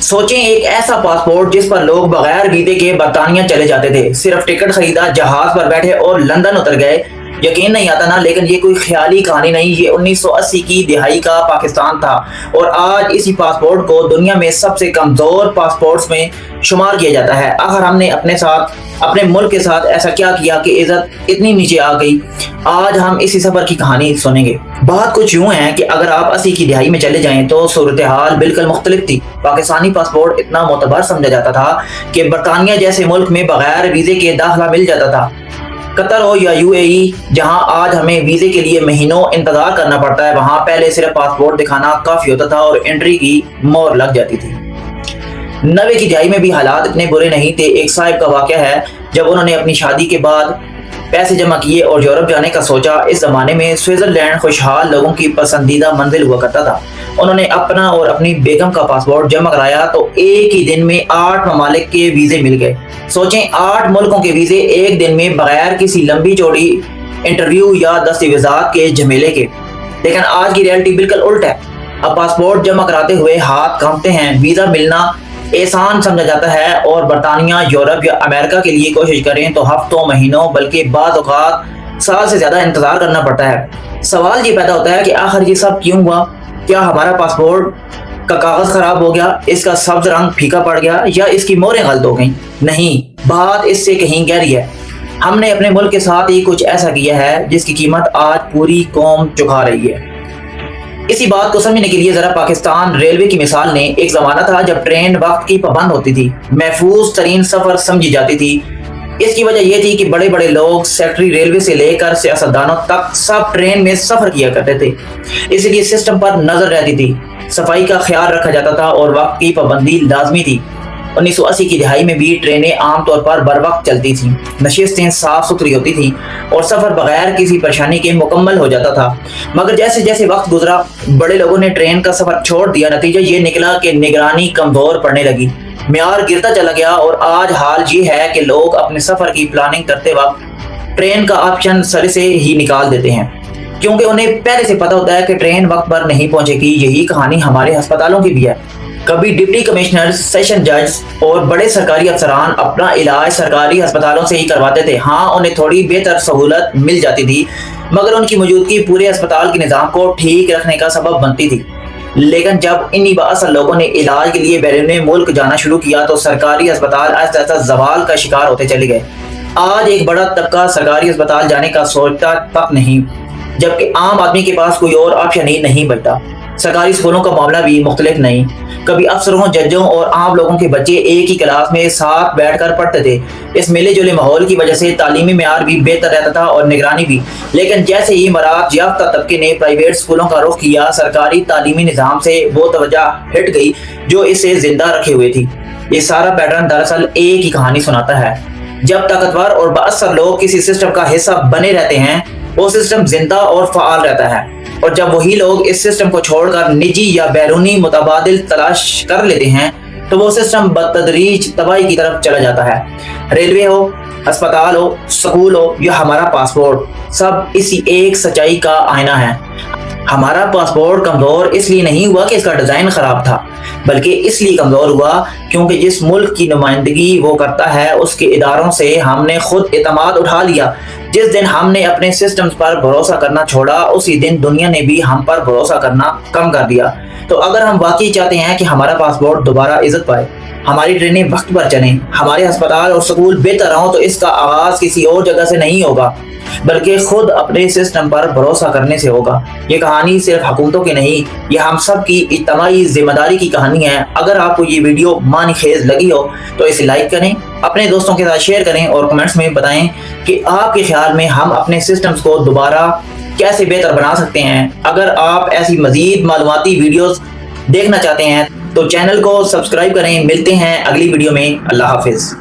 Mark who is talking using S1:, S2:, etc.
S1: سوچیں ایک ایسا پاسپورٹ جس پر لوگ بغیر ویزے کے برطانیہ چلے جاتے تھے، صرف ٹکٹ خریدا، جہاز پر بیٹھے اور لندن اتر گئے۔ یقین نہیں آتا نا، لیکن یہ کوئی خیالی کہانی نہیں، یہ 1980 کی دہائی کا پاکستان تھا، اور آج اسی پاسپورٹ کو دنیا میں سب سے کمزور پاسپورٹس میں شمار کیا جاتا ہے۔ آخر ہم نے اپنے ملک کے ساتھ ایسا کیا کیا کہ عزت اتنی نیچے آ گئی؟ آج ہم اسی سفر کی کہانی سنیں گے۔ بات کچھ یوں ہے کہ اگر آپ 80 کی دہائی میں چلے جائیں تو صورتحال بالکل مختلف تھی۔ پاکستانی پاسپورٹ اتنا معتبر سمجھا جاتا تھا کہ برطانیہ جیسے ملک میں بغیر ویزے کے داخلہ مل جاتا تھا۔ قطر ہو یا UAE، جہاں آج ہمیں ویزے کے لیے مہینوں انتظار کرنا پڑتا ہے، وہاں پہلے صرف پاسپورٹ دکھانا کافی ہوتا تھا اور انٹری کی مہر لگ جاتی تھی۔ 90 کی دہائی میں بھی حالات اتنے برے نہیں تھے۔ ایک صاحب کا واقعہ ہے، جب انہوں نے اپنی شادی کے بعد پیسے جمع کیے اور یورپ جانے کا سوچا۔ اس زمانے میں سوئٹزرلینڈ خوشحال لوگوں کی پسندیدہ منزل ہوا کرتا تھا۔ انہوں نے اپنا اور اپنی بیگم کا پاسپورٹ جمع کرایا تو ایک ہی دن میں 8 ممالک کے ویزے مل گئے۔ سوچیں 8 ملکوں کے ویزے ایک دن میں، بغیر کسی لمبی چوڑی انٹرویو یا دستاویزات کے جھمیلے کے۔ لیکن آج کی ریئلٹی بالکل الٹ ہے۔ اب پاسپورٹ جمع کراتے ہوئے ہاتھ کانپتے ہیں، ویزا ملنا احسان سمجھا جاتا ہے، اور برطانیہ، یورپ یا امریکہ کے لیے کوشش کریں تو ہفتوں، مہینوں، بلکہ بعض اوقات سال سے زیادہ انتظار کرنا پڑتا ہے۔ سوال یہ پیدا ہوتا ہے کہ آخر یہ سب کیوں ہوا؟ کیا ہمارا پاسپورٹ کا کاغذ خراب ہو گیا، اس کا سبز رنگ پھیکا پڑ گیا، یا اس کی مہریں غلط ہو گئیں؟ نہیں، بات اس سے کہیں گہری ہے۔ ہم نے اپنے ملک کے ساتھ ہی کچھ ایسا کیا ہے جس کی قیمت آج پوری قوم چکا رہی ہے۔ اسی بات کو سمجھنے کے لیے ذرا پاکستان ریلوے کی مثال لیں۔ ایک زمانہ تھا جب ٹرین وقت کی پابند ہوتی تھی، محفوظ ترین سفر سمجھی جاتی تھی۔ اس کی وجہ یہ تھی کہ بڑے بڑے لوگ، سیکٹری ریلوے سے لے کر سیاستدانوں تک، سب ٹرین میں سفر کیا کرتے تھے۔ اس لیے سسٹم پر نظر رہتی تھی، صفائی کا خیال رکھا جاتا تھا اور وقت کی پابندی لازمی تھی۔ 1980 کی دہائی میں بھی ٹرینیں عام طور پر بر وقت چلتی تھیں، نشستیں صاف ستھری ہوتی تھیں اور سفر بغیر کسی پریشانی کے مکمل ہو جاتا تھا۔ مگر جیسے جیسے وقت گزرا، بڑے لوگوں نے ٹرین کا سفر چھوڑ دیا۔ نتیجہ یہ نکلا کہ نگرانی کمزور پڑنے لگی، معیار گرتا چلا گیا، اور آج حال یہ ہے کہ لوگ اپنے سفر کی پلاننگ کرتے وقت ٹرین کا آپشن سر سے ہی نکال دیتے ہیں، کیونکہ انہیں پہلے سے پتہ ہوتا ہے کہ ٹرین وقت پر نہیں پہنچے گی۔ یہی کہانی ہمارے ہسپتالوں کی بھی ہے۔ کبھی ڈپٹی کمشنر، سیشن جج اور بڑے سرکاری افسران اپنا علاج سرکاری ہسپتالوں سے ہی کرواتے تھے۔ ہاں، انہیں تھوڑی بہتر سہولت مل جاتی تھی، مگر ان کی موجودگی پورے ہسپتال کے نظام کو ٹھیک رکھنے کا سبب بنتی تھی۔ لیکن جب انہی بااثر لوگوں نے علاج کے لیے بیرون ملک جانا شروع کیا تو سرکاری ہسپتال آہستہ آہستہ زوال کا شکار ہوتے چلے گئے۔ آج ایک بڑا طبقہ سرکاری ہسپتال جانے کا سوچتا تک نہیں، جبکہ عام آدمی کے پاس کوئی اور آپشن ہی نہیں بچتا۔ سرکاری اسکولوں کا معاملہ بھی مختلف نہیں۔ کبھی افسروں، ججوں اور عام لوگوں کے بچے ایک ہی کلاس میں ساتھ بیٹھ کر پڑھتے تھے۔ اس ملے جلے ماحول کی وجہ سے تعلیمی معیار بھی بہتر رہتا تھا اور نگرانی بھی۔ لیکن جیسے ہی مراعات یافتہ طبقے نے پرائیویٹ اسکولوں کا رخ کیا، سرکاری تعلیمی نظام سے وہ توجہ ہٹ گئی جو اسے زندہ رکھے ہوئے تھی۔ یہ سارا پیٹرن دراصل ایک ہی کہانی سناتا ہے۔ جب طاقتور اور بااثر لوگ کسی سسٹم کا حصہ بنے رہتے ہیں، وہ سسٹم زندہ اور فعال رہتا ہے، اور جب وہی لوگ اس سسٹم کو چھوڑ کر نجی یا بیرونی متبادل تلاش کر لیتے ہیں تو وہ سسٹم بتدریج تباہی کی طرف چلا جاتا ہے۔ ریلوے ہو، ہسپتال ہو، سکول ہو یا ہمارا پاسپورٹ، سب اسی ایک سچائی کا آئینہ ہے۔ ہمارا پاسپورٹ کمزور اس لیے نہیں ہوا کہ اس کا ڈیزائن خراب تھا، بلکہ اس لیے کمزور ہوا کیونکہ جس ملک کی نمائندگی وہ کرتا ہے اس کے اداروں سے ہم نے خود اعتماد اٹھا لیا۔ جس دن ہم نے اپنے سسٹمز پر بھروسہ کرنا چھوڑا، اسی دن دنیا نے بھی ہم پر بھروسہ کرنا کم کر دیا۔ تو اگر ہم واقعی چاہتے ہیں کہ ہمارا پاسپورٹ دوبارہ عزت پائے، ہماری ٹرینیں وقت پر چلیں، ہمارے ہسپتال اور سکول بہتر ہوں، تو اس کا آغاز کسی اور جگہ سے نہیں ہوگا بلکہ خود اپنے سسٹم پر بھروسہ کرنے سے ہوگا۔ یہ کہانی صرف حکومتوں کی نہیں، یہ ہم سب کی اجتماعی ذمہ داری کی کہانی ہے۔ اگر آپ کو یہ ویڈیو معنی خیز لگی ہو تو اسے لائک کریں، اپنے دوستوں کے ساتھ شیئر کریں اور کمنٹس میں بتائیں کہ آپ کے خیال میں ہم اپنے سسٹمز کو دوبارہ کیسے بہتر بنا سکتے ہیں۔ اگر آپ ایسی مزید معلوماتی ویڈیوز دیکھنا چاہتے ہیں تو چینل کو سبسکرائب کریں۔ ملتے ہیں اگلی ویڈیو میں۔ اللہ حافظ۔